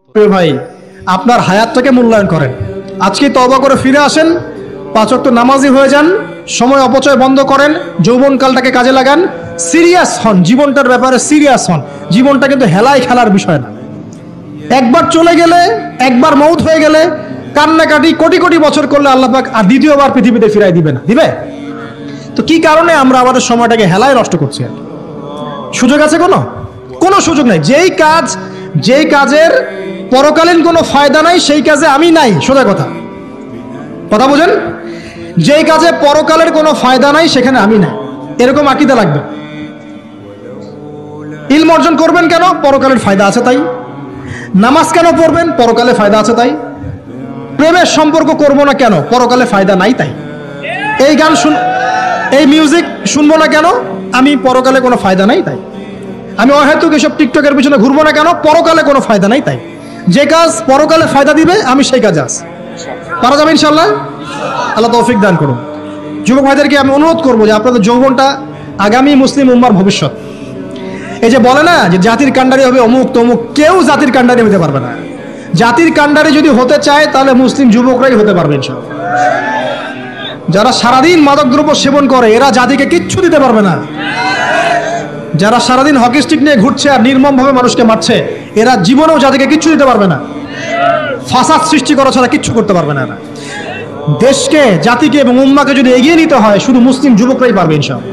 প্রিয় ভাই, আপনার হায়াতটাকে মূল্যায়ন করেন। আজকে তওবা করে ফিরে আসেন, 5 ওয়াক্ত নামাজি হয়ে যান, সময় অপচয় বন্ধ করেন, যৌবনকালটাকে কাজে লাগান, সিরিয়াস হন, জীবনটার ব্যাপারে সিরিয়াস হন। জীবনটা কিন্তু হেলায় খেলার বিষয় না। একবার চলে গেলে, একবার মৌত হয়ে গেলে কান্নাকাটি কোটি কোটি বছর করলে আল্লাহ পাক আর দ্বিতীয়বার পৃথিবীতে ফিরাই দিবে না, দিবে? তো কি কারণে আমরা আমাদের সময়টাকে হেলায় নষ্ট করছি? আর সুযোগ আছে? কোনো সুযোগ নাই। যেই কাজের পরকালীন কোনো ফায়দা নাই সেই কাজে আমি নাই। সোজা কথা বোঝেন? যেই কাজে পরকালের কোনো ফায়দা নাই সেখানে আমি নাই, এরকম আকীদা লাগবে। ইলম অর্জন করবেন কেন? পরকালের ফায়দা আছে তাই। নামাজ কেন পড়বেন? পরকালে ফায়দা আছে তাই। প্রেমের সম্পর্ক করব না কেন? পরকালে ফায়দা নাই তাই। এই মিউজিক শুনবো না কেন? আমি পরকালে কোনো ফায়দা নাই তাই। আমি অহেতুক এসব টিকটকের পিছনে ঘুরবো না কেন? পরকালে কোনো ফায়দা নাই তাই। যে কাজ পরকালে ফায়দা দিবে আমি সেই কাজে আছি। পারা যাবে ইনশাল্লাহ। আল্লাহ তৌফিক দান করুন। যুবক ভাইদেরকে আমি অনুরোধ করবো যে আপনাদের যৌবনটা আগামী মুসলিম উম্মার ভবিষ্যৎ। এই যে বলে না যে জাতির কাণ্ডারি হবে অমুক তমুক, কেউ জাতির কাণ্ডারি হতে পারবে না। জাতির কাণ্ডারি যদি হতে চায় তাহলে মুসলিম যুবকরাই হতে পারবে ইনশাল্লাহ। যারা সারাদিন মাদকদ্রব্য সেবন করে এরা জাতিকে কিচ্ছু দিতে পারবে না। যারা সারাদিন হকি স্টিক নিয়ে ঘুরছে আর নির্মমভাবে মানুষকে মারছে এরা জীবনেও জাতিকে কিচ্ছু দিতে পারবে না। ফাসাদ সৃষ্টি করা ছাড়া কিচ্ছু করতে পারবে না এরা। দেশকে, জাতিকে এবং উম্মাকে যদি এগিয়ে নিতে হয় শুধু মুসলিম যুবকরাই পারবে ইনশাআল্লাহ।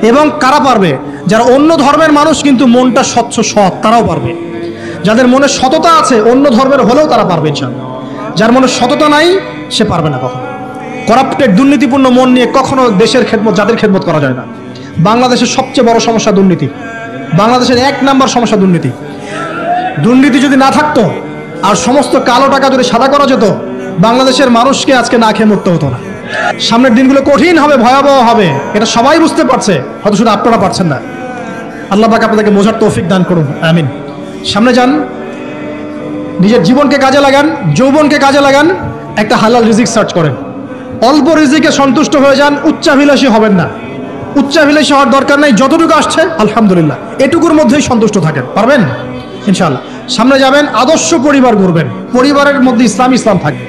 এবং কারা পারবে? যারা অন্য ধর্মের মানুষ কিন্তু মনটা স্বচ্ছ সৎ, তারাও পারবে। যাদের মনে সততা আছে অন্য ধর্মের হলেও তারা পারবে ইনশাআল্লাহ। যার মনে সততা নাই সে পারবে না কখনো। করাপ্টেড, দুর্নীতিপূর্ণ মন নিয়ে কখনো দেশের খেদমত, জাতির খেদমত করা যায় না। বাংলাদেশের সবচেয়ে বড় সমস্যা দুর্নীতি। বাংলাদেশের 1 নাম্বার সমস্যা দুর্নীতি। দুর্নীতি যদি না থাকতো আর সমস্ত কালো টাকা যদি সাদা করা যেত, বাংলাদেশের মানুষকে আজকে না খেয়ে মরতে হতো না। সামনের দিনগুলো কঠিন হবে, ভয়াবহ হবে, এটা সবাই বুঝতে পারছে, হয়তো শুধু আপনারা পারছেন না। আল্লাহ পাক আপনাদেরকে বোঝার তৌফিক দান করুন, আমিন। সামনে যান, নিজের জীবনকে কাজে লাগান, যৌবনকে কাজে লাগান, একটা হালাল রিজিক সার্চ করেন। অল্প রিজিকে সন্তুষ্ট হয়ে যান, উচ্চাভিলাষী হবেন না। উচ্চাভিলাষী হওয়ার দরকার নাই, যতটুকু আসছে আলহামদুলিল্লাহ, এটুকুর মধ্যেই সন্তুষ্ট থাকেন। পারবেন ইনশাআল্লাহ। সামনে যাবেন, আদর্শ পরিবার গড়বেন। পরিবারের মধ্যে ইসলাম থাকবে।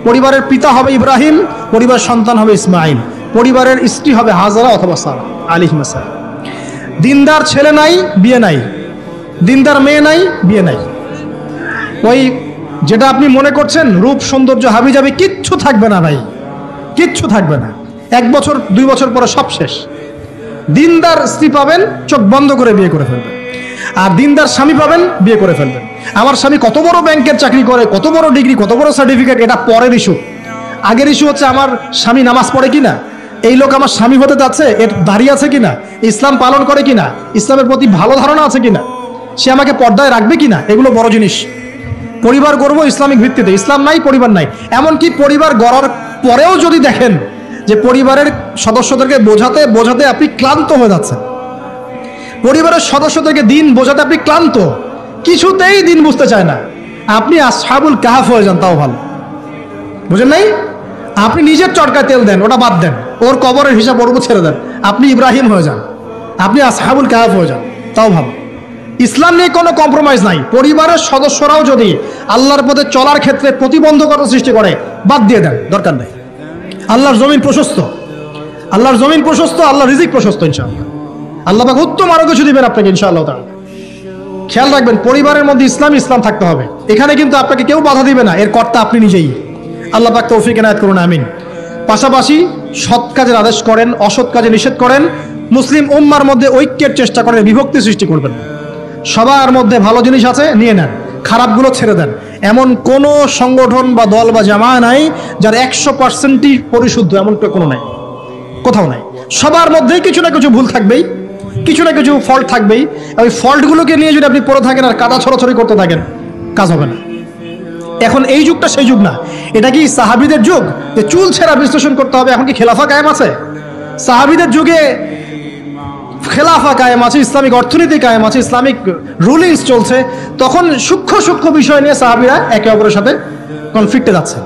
পরিবারের পিতা হবে ইব্রাহিম, পরিবার সন্তান হবে ইসমাইল, পরিবারের স্ত্রী হবে হাজারা অথবা সারা আলাইহিস সালাম। দিনদার ছেলে নাই, বিয়ে নাই। দিনদার মেয়ে নাই, বিয়ে নাই। ওই যেটা আপনি মনে করছেন রূপ সৌন্দর্য হাবি যাবে, কিচ্ছু থাকবে না ভাই, কিচ্ছু থাকবে না। 1 বছর 2 বছর পরে সব শেষ। দিনদার স্ত্রী পাবেন, চোখ বন্ধ করে বিয়ে করে ফেলবেন। আর দিনদার স্বামী পাবেন, বিয়ে করে ফেলবেন। আমার স্বামী কত বড় ব্যাংকের চাকরি করে, কত বড় ডিগ্রি, কত বড় সার্টিফিকেট, এটা পরের ইস্যু। আগের ইস্যু হচ্ছে আমার স্বামী নামাজ পড়ে কিনা, এই লোক আমার স্বামী হতে যাচ্ছে, এর দাঁড়িয়ে আছে কিনা, ইসলাম পালন করে কিনা, ইসলামের প্রতি ভালো ধারণা আছে কিনা, সে আমাকে পর্দায় রাখবে কিনা, এগুলো বড় জিনিস। পরিবার গড়ব ইসলামিক ভিত্তিতে। ইসলাম নাই, পরিবার নাই। এমনকি পরিবার গড়ার পরেও যদি দেখেন যে পরিবারের সদস্যদেরকে বোঝাতে বোঝাতে আপনি ক্লান্ত হয়ে যাচ্ছেন, পরিবারের সদস্যদেরকে দিন বোঝাতে আপনি ক্লান্ত, কিছুতেই দিন বুঝতে চায় না, আপনি আসহাবুল কাহাফ হয়ে যান, তাও ভালো। বুঝেন নাই? আপনি নিজের চটকায় তেল দেন, ওটা বাদ দেন, ওর কবরের হিসাব ওর উপর ছেড়ে দেন, আপনি ইব্রাহিম হয়ে যান, আপনি আসহাবুল কাহাফ হয়ে যান, তাও ভালো। ইসলাম নিয়ে কোনো কম্প্রোমাইজ নাই। পরিবারের সদস্যরাও যদি আল্লাহর পথে চলার ক্ষেত্রে প্রতিবন্ধকতা সৃষ্টি করে, বাদ দিয়ে দেন, দরকার নেই। আল্লাহর জমিন প্রশস্ত, আল্লাহর জমিন প্রশস্ত, আল্লাহর রিজিক প্রশস্ত ইনশাআল্লাহ। আল্লাহ পাক উত্তম আরো কিছু দিবেন আপনাকে ইনশাআল্লাহ তাআলা। খেয়াল রাখবেন, পরিবারের মধ্যে ইসলাম থাকতে হবে। এখানে কিন্তু আপনাকে কেউ বাধা দিবে না, এর কর্তা আপনি নিজেই। আল্লাহ পাক তৌফিক এনায়েত করুন, আমিন। পাশাপাশি সৎ কাজের আদেশ করেন, অসৎ কাজে নিষেধ করেন। মুসলিম উম্মার মধ্যে ঐক্যের চেষ্টা করেন, বিভক্তি সৃষ্টি করবেন। সবার মধ্যে ভালো জিনিস আছে, নিয়ে নেন, খারাপগুলো ছেড়ে দেন। এমন কোন সংগঠন বা দল বা জামায়া নাই যার 100%ই পরিশুদ্ধ, এমনটা কোনো নাই, কোথাও নাই। সবার মধ্যেই কিছু না কিছু ভুল থাকবেই, কিছু না কিছু ফল্ট থাকবেই। ওই ফল্টগুলোকে নিয়ে যদি আপনি পড়ে থাকেন আর কাদা ছড়াছড়ি করতে থাকেন, কাজ হবে না। এখন এই যুগটা সেই যুগ না। এটা কি সাহাবীদের যুগ যে চুল ছেঁড়া বিশ্লেষণ করতে হবে? এখন কি খেলাফা কায়েম আছে? সাহাবীদের যুগে খেলাফা কায়েম আছে, ইসলামিক অর্থনীতি কায়েম আছে, ইসলামিক রুলিংস চলছে। তখন সূক্ষ্ম বিষয় নিয়ে সাহাবীরা একে অপরের সাথে কনফ্লিক্টে যাচ্ছে,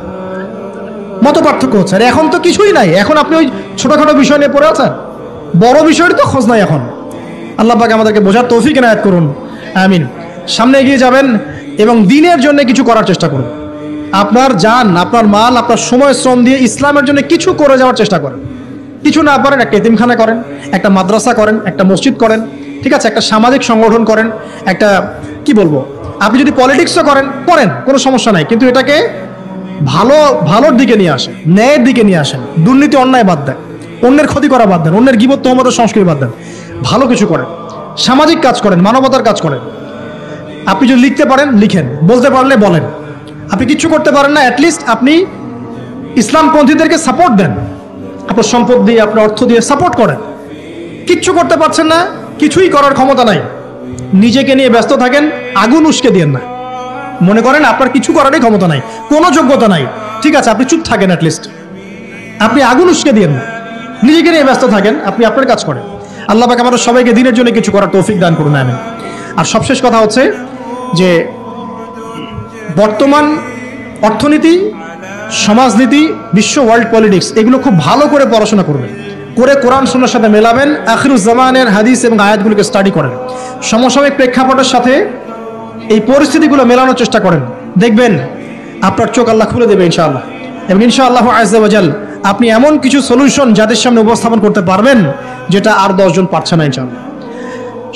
মত পার্থক্য হচ্ছে। আর এখন তো কিছুই নাই, এখন আপনি ওই ছোটখাটো বিষয় নিয়ে পড়ে আছেন, বড় বিষয়ের তো খোঁজ নাই এখন। আল্লাহ পাক আমাদেরকে বোঝার তৌফিক এনায়েত করুন, আমিন। সামনে এগিয়ে যাবেন, এবং দিনের জন্য কিছু করার চেষ্টা করুন। আপনার জান, আপনার মাল, আপনার সময় শ্রম দিয়ে ইসলামের জন্য কিছু করে যাওয়ার চেষ্টা করেন। কিছু না পারেন একটা এতিমখানা করেন, একটা মাদ্রাসা করেন, একটা মসজিদ করেন, ঠিক আছে, একটা সামাজিক সংগঠন করেন, একটা কি বলবো, আপনি যদি পলিটিক্সও করেন করেন, কোনো সমস্যা নাই, কিন্তু এটাকে ভালোর দিকে নিয়ে আসেন, ন্যায়ের দিকে নিয়ে আসেন। দুর্নীতি অন্যায় বাদ দেন, অন্যের ক্ষতি করা বাদ দেন, অন্যের গীবত তহমতের সংস্কৃতি বাদ দেন, ভালো কিছু করেন, সামাজিক কাজ করেন, মানবতার কাজ করেন। আপনি যদি লিখতে পারেন লিখেন, বলতে পারলে বলেন। আপনি কিচ্ছু করতে পারেন না, অ্যাটলিস্ট আপনি ইসলামপন্থীদেরকে সাপোর্ট দেন, আপনার সম্পদ দিয়ে, আপনার অর্থ দিয়ে সাপোর্ট করেন। কিচ্ছু করতে পারছেন না, কিছুই করার ক্ষমতা নাই, নিজেকে নিয়ে ব্যস্ত থাকেন, আগুন উস্কে দিয়েন না। মনে করেন আপনার কিছু করারই ক্ষমতা নাই, কোনো যোগ্যতা নাই, ঠিক আছে, আপনি চুপ থাকেন, অ্যাটলিস্ট আপনি আগুন উস্কে দিয়েন না, নিজেকে নিয়ে ব্যস্ত থাকেন, আপনি আপনার কাজ করেন। আল্লাহ পাক আমাদের সবাইকে দিনের জন্য কিছু করার তৌফিক দান করুন, আমিন। আর সবশেষ কথা হচ্ছে যে বর্তমান অর্থনীতি, সমাজনীতি, বিশ্ব ওয়ার্ল্ড পলিটিক্স, এগুলো খুব ভালো করে পড়াশোনা করবেন, করে কোরআন সুন্নাহর সাথে মেলাবেন, আখিরুজ্জামানের হাদিস এবং আয়াতগুলোকে স্টাডি করেন, সমসাময়িক প্রেক্ষাপটের সাথে এই পরিস্থিতিগুলো মেলানোর চেষ্টা করেন। দেখবেন আপনার চোখ আল্লাহ খুলে দেবে ইনশাআল্লাহ। এবং ইনশাআল্লাহ আযজা ওয়া জাল আপনি এমন কিছু সলিউশন যাদের সামনে উপস্থাপন করতে পারবেন যেটা আর 10 জন পারছে না ইনশাআল্লাহ।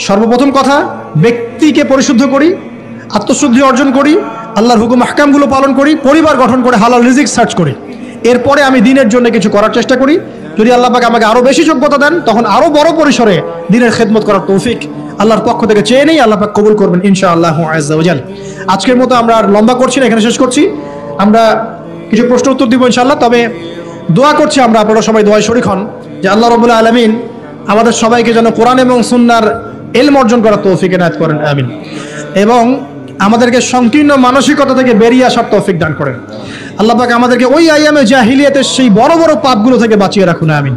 সর্বপ্রথম কথা, ব্যক্তিকে পরিশুদ্ধ করি, আত্মশুদ্ধি অর্জন করি, আল্লাহর হুকুম আহকামগুলো পালন করি, পরিবার গঠন করে হালাল রিজিক সার্চ করি, এরপরে আমি দিনের জন্য কিছু করার চেষ্টা করি। যদি আল্লাহ পাক আমাকে আরো বেশি যোগ্যতা দেন, তখন আরো বড় পরিসরে দিনের খেদমত করার তৌফিক আল্লাহর পক্ষ থেকে চেয়ে নেই, আল্লাহ পাক কবুল করবেন ইনশাআল্লাহ আযজা ওয়া জাল। আজকের মতো আমরা আর লম্বা করছি না, এখানে শেষ করছি। আমরা কিছু প্রশ্ন উত্তর দিব ইনশাআল্লাহ, তবে দোয়া করছি আমরা, আপনারা সবাই দোয়ায় শরীক হন যে আল্লাহ রাব্বুল আলামিন আমাদের সবাইকে যেন কোরআন এবং সুন্নাহর ইলম অর্জন করার তৌফিক এনায়েত করেন, আমিন। এবং আমাদেরকে সংকীর্ণ মানসিকতা থেকে বেরিয়ে আসার তৌফিক দান করেন। আল্লাহ পাক আমাদেরকে ওই আইয়ামে জাহিলিয়াতের সেই বড় বড় পাপগুলো থেকে বাঁচিয়ে রাখুন, আমিন।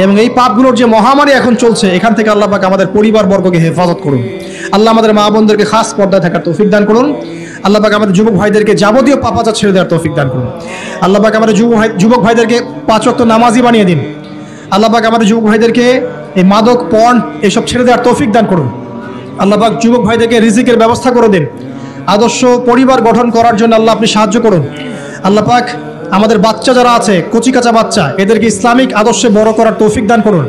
এবং এই পাপগুলোর যে মহামারী এখন চলছে, এখান থেকে আল্লাহ পাক আমাদের পরিবারবর্গকে হেফাজত করুন। আল্লাহ আমাদের মা বোনদেরকে খাস পর্দায় থাকার তৌফিক দান করুন। আল্লাহ পাক আমাদের যুবক ভাইদেরকে যাবতীয় পাপাচার ছেড়ে দেওয়ার তৌফিক দান করুন। আল্লাহ পাক আমাদের যুবক ভাইদেরকে 5 ওয়াক্ত নামাজি বানিয়ে দিন। আল্লাহ পাক আমাদের যুবক ভাইদেরকে এই মাদক, পর্ন এসব ছেড়ে দেওয়ার তৌফিক দান করুন। আল্লাহ পাক যুবক ভাইদেরকে রিজিকের ব্যবস্থা করে দিন। আদর্শ পরিবার গঠন করার জন্য আল্লাহ আপনি সাহায্য করুন। আল্লাহ পাক আমাদের বাচ্চা যারা আছে, কচি কাঁচা বাচ্চা, এদেরকে ইসলামিক আদর্শে বড় করার তৌফিক দান করুন।